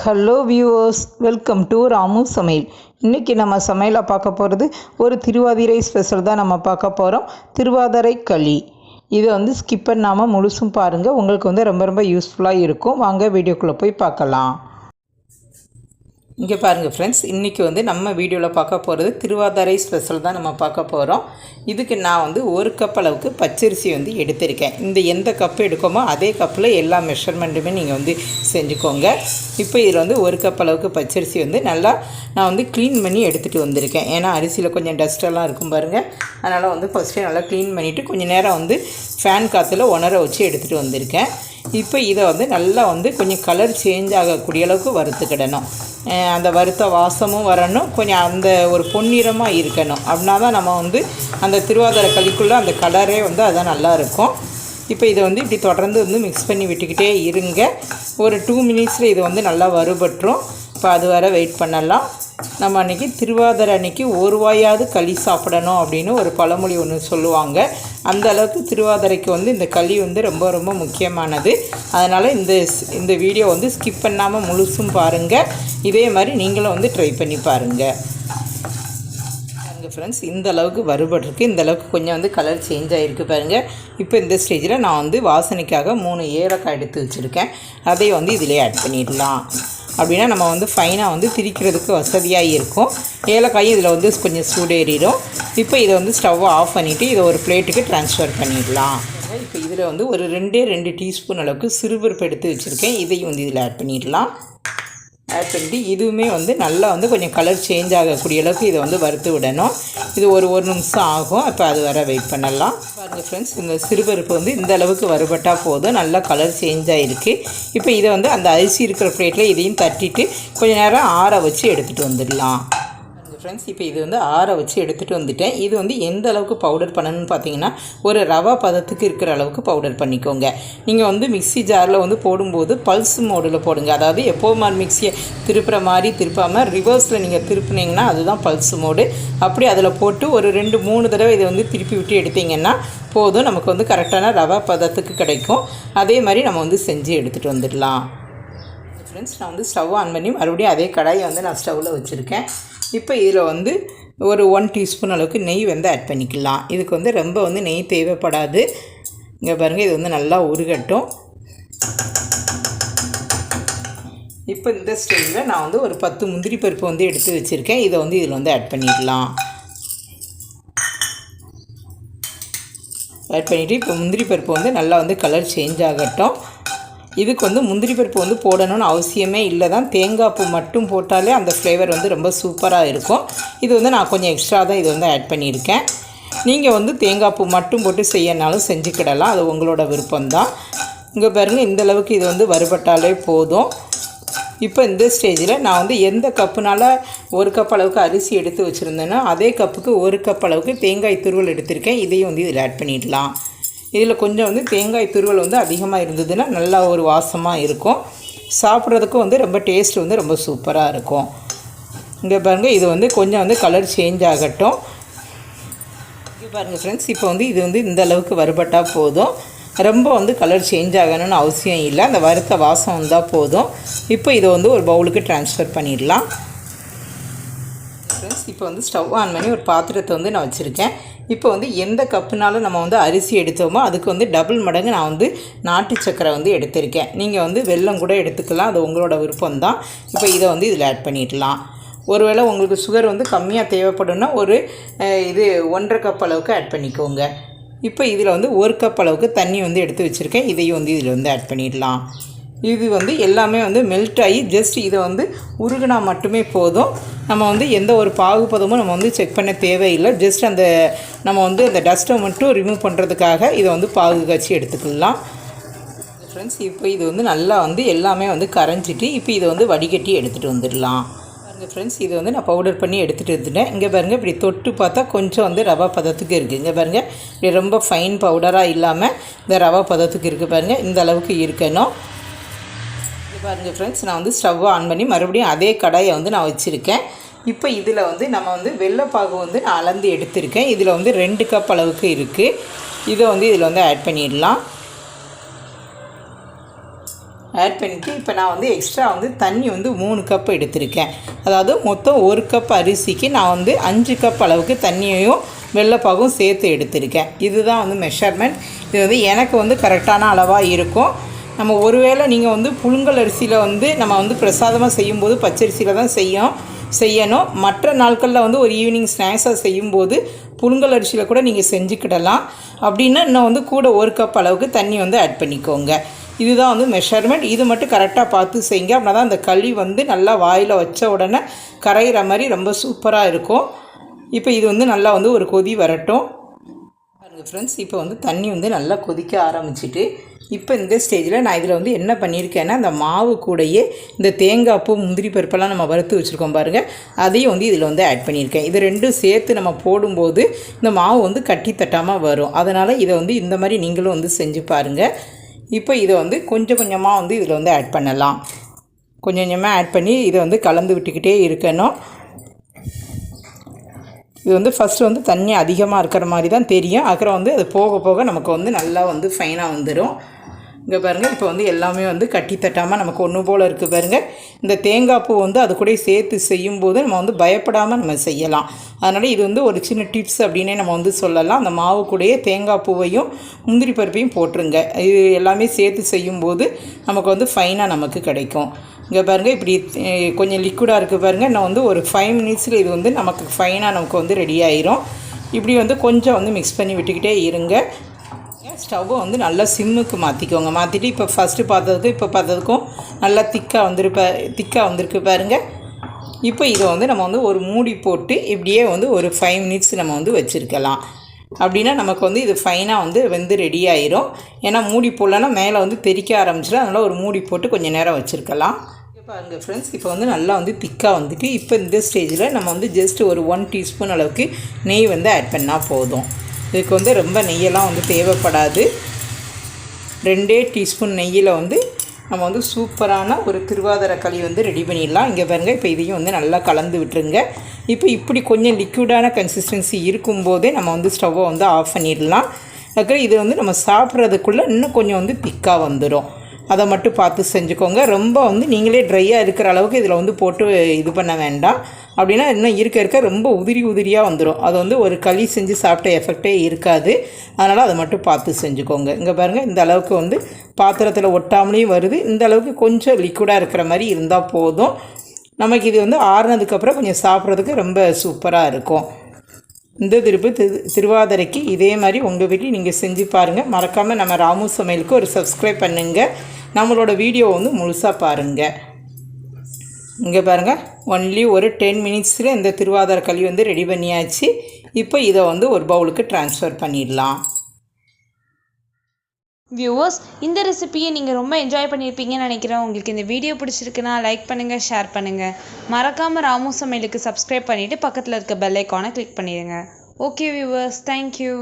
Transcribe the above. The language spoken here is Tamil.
Hello viewers, welcome to Ramu சமையல். இன்றைக்கி நம்ம சமையலாக பார்க்க போகிறது ஒரு திருவாதிரை ஸ்பெஷல் தான் நம்ம பார்க்க போகிறோம். திருவாதிரை களி. இதை ஸ்கிப் பண்ணாமல் முழுசும் பாருங்கள். உங்களுக்கு ரொம்ப யூஸ்ஃபுல்லாக இருக்கும். வாங்க வீடியோக்குள்ளே போய் பார்க்கலாம். இங்கே பாருங்கள் ஃப்ரெண்ட்ஸ், இன்றைக்கி நம்ம வீடியோவில் பார்க்க போகிறது திருவாதிரை ஸ்பெஷல் தான் நம்ம பார்க்க போகிறோம். இதுக்கு நான் ஒரு கப் அளவுக்கு பச்சரிசி எடுத்திருக்கேன். எந்த கப்பு எடுக்கோமோ அதே கப்பில் எல்லா மெஷர்மெண்ட்டுமே நீங்கள் செஞ்சுக்கோங்க. இப்போ இதில் ஒரு கப் அளவுக்கு பச்சரிசி நல்லா நான் க்ளீன் பண்ணி எடுத்துகிட்டு வந்திருக்கேன். ஏன்னா அரிசியில் கொஞ்சம் டஸ்ட்டெல்லாம் இருக்கும் பாருங்கள். அதனால் ஃபஸ்ட்டே நல்லா க்ளீன் பண்ணிவிட்டு கொஞ்சம் நேரம் ஃபேன் காற்றுல உணர வச்சு எடுத்துகிட்டு வந்திருக்கேன். இப்போ இதை நல்லா கொஞ்சம் கலர் சேஞ்ச் ஆகக்கூடிய அளவுக்கு வறுத்துக்கிடணும். அந்த வறுத்த வாசமும் வரணும், கொஞ்சம் அந்த ஒரு பொன்னிறமாக இருக்கணும். அப்படின்னா தான் நம்ம அந்த திருவாதிரை களிக்குள்ளே அந்த கலரே அதான் நல்லாயிருக்கும். இப்போ இதை இப்படி தொடர்ந்து மிக்ஸ் பண்ணி விட்டுக்கிட்டே இருங்க. ஒரு 2 மினிட்ஸில் இது நல்லா வறுபட்டுரும். இப்போ அது வரை வெயிட் பண்ணலாம். நம்ம அன்றைக்கி திருவாதிரை அன்றைக்கி ஒரு வாயாவது களி சாப்பிடணும் அப்படின்னு ஒரு பழமொழி ஒன்று சொல்லுவாங்க. அந்த அளவுக்கு திருவாதிரைக்கு இந்த களி ரொம்ப முக்கியமானது. அதனால் இந்த வீடியோ ஸ்கிப் பண்ணாமல் முழுசும் பாருங்கள். இதே மாதிரி நீங்களும் ட்ரை பண்ணி பாருங்கள். ஃப்ரெண்ட்ஸ், இந்த அளவுக்கு வறுபட்டுருக்கு. இந்த அளவுக்கு கொஞ்சம் கலர் சேஞ்ச் ஆகிருக்கு பாருங்கள். இப்போ இந்த ஸ்டேஜில் நான் வாசனைக்காக 3 ஏலக்காய் எடுத்து வச்சுருக்கேன். அதை இதிலே ஆட் பண்ணிடலாம். அப்படின்னா நம்ம ஃபைனாக திரிக்கிறதுக்கு வசதியாக இருக்கும். ஏலக்காயும் இதில் கொஞ்சம் சூடேறிடும். இப்போ இதை ஸ்டவ்வை ஆஃப் பண்ணிவிட்டு இதை ஒரு பிளேட்டுக்கு ட்ரான்ஸ்ஃபர் பண்ணிடலாம். இப்போ இதில் ஒரு 2 டீஸ்பூன் அளவுக்கு சிறுபருப்பு எடுத்து வச்சுருக்கேன். இதையும் இதில் ஆட் பண்ணிடலாம். ஆட் பண்ணிட்டு இதுவுமே நல்லா கொஞ்சம் கலர் சேஞ்ச் ஆகக்கூடிய அளவுக்கு இதை வறுத்து விடணும். இது ஒரு நிமிஷம் ஆகும். இப்போ அது வர வெயிட் பண்ணலாம். பாருங்கள் ஃப்ரெண்ட்ஸ், இந்த சிறுபருப்பு இந்த அளவுக்கு வறுபட்டால் போதும். நல்லா கலர் சேஞ்ச் ஆகிருக்கு. இப்போ இதை அந்த அரிசி இருக்கிற பிளேட்டில் இதையும் தட்டிட்டு கொஞ்சம் நேரம் ஆற வச்சு எடுத்துகிட்டு வந்துடலாம். ஃப்ரெண்ட்ஸ், இப்போ இது ஆற வச்சு எடுத்துகிட்டு வந்துட்டேன். இது எந்த அளவுக்கு பவுடர் பண்ணணும்னு பார்த்தீங்கன்னா, ஒரு ரவா பதத்துக்கு இருக்கிற அளவுக்கு பவுடர் பண்ணிக்கோங்க. நீங்கள் மிக்ஸி ஜாரில் போடும்போது பல்ஸ் மோடில் போடுங்க. அதாவது எப்போவுமா மிக்ஸியை திருப்புற மாதிரி திருப்பாமல் ரிவர்ஸில் நீங்கள் திருப்பினீங்கன்னா அதுதான் பல்ஸ் மோடு. அப்படி அதில் போட்டு ஒரு 2-3 தடவை இதை திருப்பி விட்டு எடுத்திங்கன்னா போதும். நமக்கு கரெக்டான ரவா பதத்துக்கு கிடைக்கும். அதே மாதிரி நம்ம செஞ்சு எடுத்துகிட்டு வந்துடலாம். ஃப்ரெண்ட்ஸ், நான் ஸ்டவ் ஆன் பண்ணி மறுபடியும் அதே கடாயை நான் ஸ்டவ்வில் வச்சுருக்கேன். இப்போ இதில் ஒரு 1 டீஸ்பூன் அளவுக்கு நெய் ஆட் பண்ணிக்கலாம். இதுக்கு ரொம்ப நெய் தேவைப்படாது. இங்கே பாருங்கள், இது நல்லா உருகட்டும். இப்போ இந்த ஸ்டேஜில் நான் ஒரு 10 முந்திரி பருப்பு எடுத்து வச்சுருக்கேன். இதை இதில் ஆட் பண்ணிடலாம். ஆட் பண்ணிவிட்டு இப்போ முந்திரி பருப்பு நல்லா கலர் சேஞ்ச் ஆகட்டும். இதுக்கு முந்திரி பருப்பு போடணும்னு அவசியமே இல்லை தான். தேங்காய் பூ மட்டும் போட்டாலே அந்த ஃப்ளேவர் ரொம்ப சூப்பராக இருக்கும். இது நான் கொஞ்சம் எக்ஸ்ட்ரா தான் இது ஆட் பண்ணியிருக்கேன். நீங்கள் தேங்காய் பூ மட்டும் போட்டு செய்யனாலும் செஞ்சுக்கிடலாம். அது உங்களோட விருப்பம்தான். இங்கே பாருங்கள், இந்த அளவுக்கு இது வறுபட்டாலே போதும். இப்போ இந்த ஸ்டேஜில் நான் எந்த கப்புனால் 1 கப் அளவுக்கு அரிசி எடுத்து வச்சுருந்தேனோ அதே கப்புக்கு 1 கப் அளவுக்கு தேங்காய் துருவல் எடுத்திருக்கேன். இதையும் இதில் ஆட் பண்ணிடலாம். இதில் கொஞ்சம் தேங்காய் துருவல் அதிகமாக இருந்ததுன்னா நல்லா ஒரு வாசமாக இருக்கும். சாப்பிட்றதுக்கும் ரொம்ப டேஸ்ட் ரொம்ப சூப்பராக இருக்கும். இங்கே பாருங்கள், இது கொஞ்சம் கலர் சேஞ்ச் ஆகட்டும். இங்கே பாருங்கள் ஃப்ரெண்ட்ஸ், இப்போ இது இந்த அளவுக்கு வறுபட்டால் போதும். ரொம்ப கலர் சேஞ்ச் ஆகணும்னு அவசியம் இல்லை. அந்த வறுத்த வாசம் வந்தால் போதும். இப்போ இதை ஒரு பவுலுக்கு ட்ரான்ஸ்ஃபர் பண்ணிடலாம். ஃப்ரெண்ட்ஸ், இப்போ ஸ்டவ் ஆன் பண்ணி ஒரு பாத்திரத்தை நான் வச்சுருக்கேன். இப்போ எந்த கப்புனாலும் நம்ம அரிசி எடுத்தோமோ அதுக்கு டபுள் மடங்கு நான் நாட்டு சக்கரை எடுத்திருக்கேன். நீங்கள் வெல்லம் கூட எடுத்துக்கலாம். அது உங்களோட விருப்பம்தான். இப்போ இதை இதில் ஆட் பண்ணிடலாம். ஒருவேளை உங்களுக்கு சுகர் கம்மியாக தேவைப்படும்னா ஒரு 1.5 கப் அளவுக்கு ஆட் பண்ணிக்கோங்க. இப்போ இதில் 1 கப் அளவுக்கு தண்ணி எடுத்து வச்சுருக்கேன். இதையும் இதில் ஆட் பண்ணிடலாம். இது எல்லாமே மெல்ட் ஆகி ஜஸ்ட் இதை உருகுனா மட்டுமே போதும். நம்ம எந்த ஒரு பாகுபதமும் நம்ம செக் பண்ண தேவையில்லை. ஜஸ்ட் நம்ம அந்த டஸ்ட்டை மட்டும் ரிமூவ் பண்ணுறதுக்காக இதை பாகு காய்ச்சி எடுத்துக்கலாம். ஃப்ரெண்ட்ஸ், இப்போ இது நல்லா எல்லாமே கரைஞ்சிட்டு இப்போ இதை வடிகட்டி எடுத்துகிட்டு வந்துடலாம். பாருங்கள் ஃப்ரெண்ட்ஸ், இது நான் பவுடர் பண்ணி எடுத்துகிட்டு வந்துட்டேன். இங்கே பாருங்கள், இப்படி தொட்டு பார்த்தா கொஞ்சம் ரவா பதத்துக்கு இருக்குது. இங்கே பாருங்கள், இப்படி ரொம்ப ஃபைன் பவுடராக இல்லாமல் இந்த ரவா பதத்துக்கு இருக்குது பாருங்கள். இந்த அளவுக்கு இருக்கணும். பாருங்கள் ஃப்ரெண்ட்ஸ், நான் ஸ்டவ் ஆன் பண்ணி மறுபடியும் அதே கடாயை நான் வச்சுருக்கேன். இப்போ இதில் நம்ம வெள்ளைப்பாகு நான் அளந்து எடுத்திருக்கேன். இதில் 2 கப் அளவுக்கு இருக்குது. இதை இதில் ஆட் பண்ணிடலாம். ஆட் பண்ணிவிட்டு இப்போ நான் வந்து எக்ஸ்ட்ரா வந்து தண்ணி வந்து 3 கப் எடுத்திருக்கேன். அதாவது மொத்தம் 1 கப் அரிசிக்கு நான் வந்து 5 கப் அளவுக்கு தண்ணியையும் வெள்ளைப்பாகும் சேர்த்து எடுத்திருக்கேன். இதுதான் வந்து மெஷர்மெண்ட். இது வந்து எனக்கு வந்து கரெக்டான அளவாக இருக்கும். நம்ம ஒருவேளை நீங்கள் வந்து புழுங்கல் அரிசியில் வந்து நம்ம வந்து பிரசாதமாக செய்யும்போது பச்சரிசியில் தான் செய்யணும். மற்ற நாட்களில் வந்து ஒரு ஈவினிங் ஸ்நாக்ஸாக செய்யும்போது புழுங்கல் அரிசியில் கூட நீங்கள் செஞ்சுக்கிடலாம். அப்படின்னா இன்னும் வந்து கூட 1 கப் அளவுக்கு தண்ணி வந்து ஆட் பண்ணிக்கோங்க. இதுதான் வந்து மெஷர்மெண்ட். இது மட்டும் கரெக்டாக பார்த்து செய்யுங்க. அப்படின்னா தான் அந்த களி வந்து நல்லா வாயில் வச்ச உடனே கரைகிற மாதிரி ரொம்ப சூப்பராக இருக்கும். இப்போ இது வந்து நல்லா வந்து ஒரு கொதி வரட்டும். பாருங்கள் ஃப்ரெண்ட்ஸ், இப்போ வந்து தண்ணி வந்து நல்லா கொதிக்க ஆரம்பிச்சிட்டு இப்போ இந்த ஸ்டேஜில் நான் இதில் வந்து என்ன பண்ணியிருக்கேன்னா அந்த மாவு கூடையே இந்த தேங்காய் பூ முந்திரி பருப்பெல்லாம் நம்ம வறுத்து வச்சுருக்கோம் பாருங்கள், அதையும் வந்து இதில் வந்து ஆட் பண்ணியிருக்கேன். இது ரெண்டும் சேர்த்து நம்ம போடும்போது இந்த மாவு வந்து கட்டி தட்டாமல் வரும். அதனால் இதை வந்து இந்த மாதிரி நீங்களும் வந்து செஞ்சு பாருங்கள். இப்போ இதை வந்து கொஞ்சம் கொஞ்சமாக வந்து இதில் வந்து ஆட் பண்ணலாம். கொஞ்சம் கொஞ்சமாக ஆட் பண்ணி இதை வந்து கலந்து விட்டுக்கிட்டே இருக்கணும். இது வந்து ஃபஸ்ட்டு வந்து தண்ணி அதிகமாக இருக்கிற மாதிரி தான் தெரியும். அப்புறம் வந்து அது போக போக நமக்கு வந்து நல்லா வந்து ஃபைனாக வந்துடும். இங்கே பாருங்கள், இப்போ வந்து எல்லாமே வந்து கட்டி தட்டாமல் நமக்கு ஒன்று போல் இருக்குது பாருங்கள். இந்த தேங்காய் பூ வந்து அது கூட சேர்த்து செய்யும்போது நம்ம வந்து பயப்படாமல் நம்ம செய்யலாம். அதனால் இது வந்து ஒரு சின்ன டிப்ஸ் அப்படின்னே நம்ம வந்து சொல்லலாம். அந்த மாவு கூடயே தேங்காய் பூவையும் முந்திரி பருப்பையும் போட்டுருங்க. இது எல்லாமே சேர்த்து செய்யும்போது நமக்கு வந்து ஃபைனாக நமக்கு கிடைக்கும். இங்கே பாருங்கள், இப்படி கொஞ்சம் லிக்விடாக இருக்குது பாருங்கள். இன்னும் வந்து ஒரு 5 மினிட்ஸில் இது வந்து நமக்கு ஃபைனாக நமக்கு வந்து ரெடி ஆயிரும். இப்படி வந்து கொஞ்சம் வந்து மிக்ஸ் பண்ணி விட்டுக்கிட்டே இருங்க. ஸ்டவ்வை வந்து நல்லா சிம்முக்கு மாற்றிக்கோங்க. மாற்றிட்டு இப்போ ஃபஸ்ட்டு பார்த்ததுக்கும் இப்போ பார்த்ததுக்கும் நல்லா திக்காக வந்திருக்கு பாருங்கள். இப்போ இதை வந்து நம்ம வந்து ஒரு மூடி போட்டு இப்படியே வந்து ஒரு 5 மினிட்ஸ் நம்ம வந்து வச்சுருக்கலாம். அப்படின்னா நமக்கு வந்து இது ஃபைனாக வந்து வெந்து ரெடி ஆயிரும். ஏன்னா மூடி போடலன்னா மேலே வந்து தெறிக்க ஆரம்பிச்சிடும். அதனால் ஒரு மூடி போட்டு கொஞ்சம் நேரம் வச்சுருக்கலாம். பாருங்கள் ஃப்ரெண்ட்ஸ், இப்போ வந்து நல்லா வந்து திக்காக வந்துட்டு இப்போ இந்த ஸ்டேஜில் நம்ம வந்து ஜஸ்ட் ஒரு 1 டீஸ்பூன் அளவுக்கு நெய் வந்து ஆட் பண்ணால் போதும். இதுக்கு வந்து ரொம்ப நெய்யெல்லாம் வந்து தேவைப்படாது. 2 டீஸ்பூன் நெய்யில் வந்து நம்ம வந்து சூப்பரான ஒரு திருவாதிரை களி வந்து ரெடி பண்ணிடலாம். இங்கே பாருங்கள், இப்போ இதையும் வந்து நல்லா கலந்து விட்டுருங்க. இப்போ இப்படி கொஞ்சம் லிக்விடான கன்சிஸ்டன்சி இருக்கும்போதே நம்ம வந்து ஸ்டவ்வை வந்து ஆஃப் பண்ணிடலாம். அதுக்கு இது வந்து நம்ம சாப்பிட்றதுக்குள்ளே இன்னும் கொஞ்சம் வந்து திக்காக வந்துடும். அதை மட்டும் பார்த்து செஞ்சுக்கோங்க. ரொம்ப வந்து நீங்களே ட்ரையாக இருக்கிற அளவுக்கு இதில் வந்து போட்டு இது பண்ண வேண்டாம். அப்படின்னா இன்னும் இருக்க ரொம்ப உதிரியாக வந்துடும். அது வந்து ஒரு களி செஞ்சு சாப்பிட்ட எஃபெக்டே இருக்காது. அதனால் அதை மட்டும் பார்த்து செஞ்சுக்கோங்க. இங்கே பாருங்கள், இந்த அளவுக்கு வந்து பாத்திரத்தில் ஒட்டாமலேயும் வருது. இந்த அளவுக்கு கொஞ்சம் லிக்விடாக இருக்கிற மாதிரி இருந்தால் போதும். நமக்கு இது வந்து ஆறுனதுக்கப்புறம் கொஞ்சம் சாப்பிட்றதுக்கு ரொம்ப சூப்பராக இருக்கும். இந்த திருவாதிரைக்கு இதே மாதிரி உங்கள் வீட்டில் நீங்கள் செஞ்சு பாருங்கள். மறக்காமல் நம்ம ராமு சமையலுக்கு ஒரு சப்ஸ்கிரைப் பண்ணுங்கள். நம்மளோட வீடியோ வந்து முழுசாக பாருங்கள். இங்கே பாருங்கள், ஒன்லி ஒரு 10 மினிட்ஸில் இந்த திருவாதிரை களி வந்து ரெடி பண்ணியாச்சு. இப்போ இதை வந்து ஒரு பவுலுக்கு ட்ரான்ஸ்ஃபர் பண்ணிடலாம். வியூவர்ஸ், இந்த ரெசிபியை நீங்கள் ரொம்ப என்ஜாய் பண்ணியிருப்பீங்கன்னு நினைக்கிறேன். உங்களுக்கு இந்த வீடியோ பிடிச்சிருக்குன்னா லைக் பண்ணுங்கள், ஷேர் பண்ணுங்கள். மறக்காமல் ராமு சமையலுக்கு சப்ஸ்கிரைப் பண்ணிவிட்டு பக்கத்தில் இருக்க பெல் ஐக்கானை கிளிக் பண்ணிடுங்க. Okay viewers, thank you.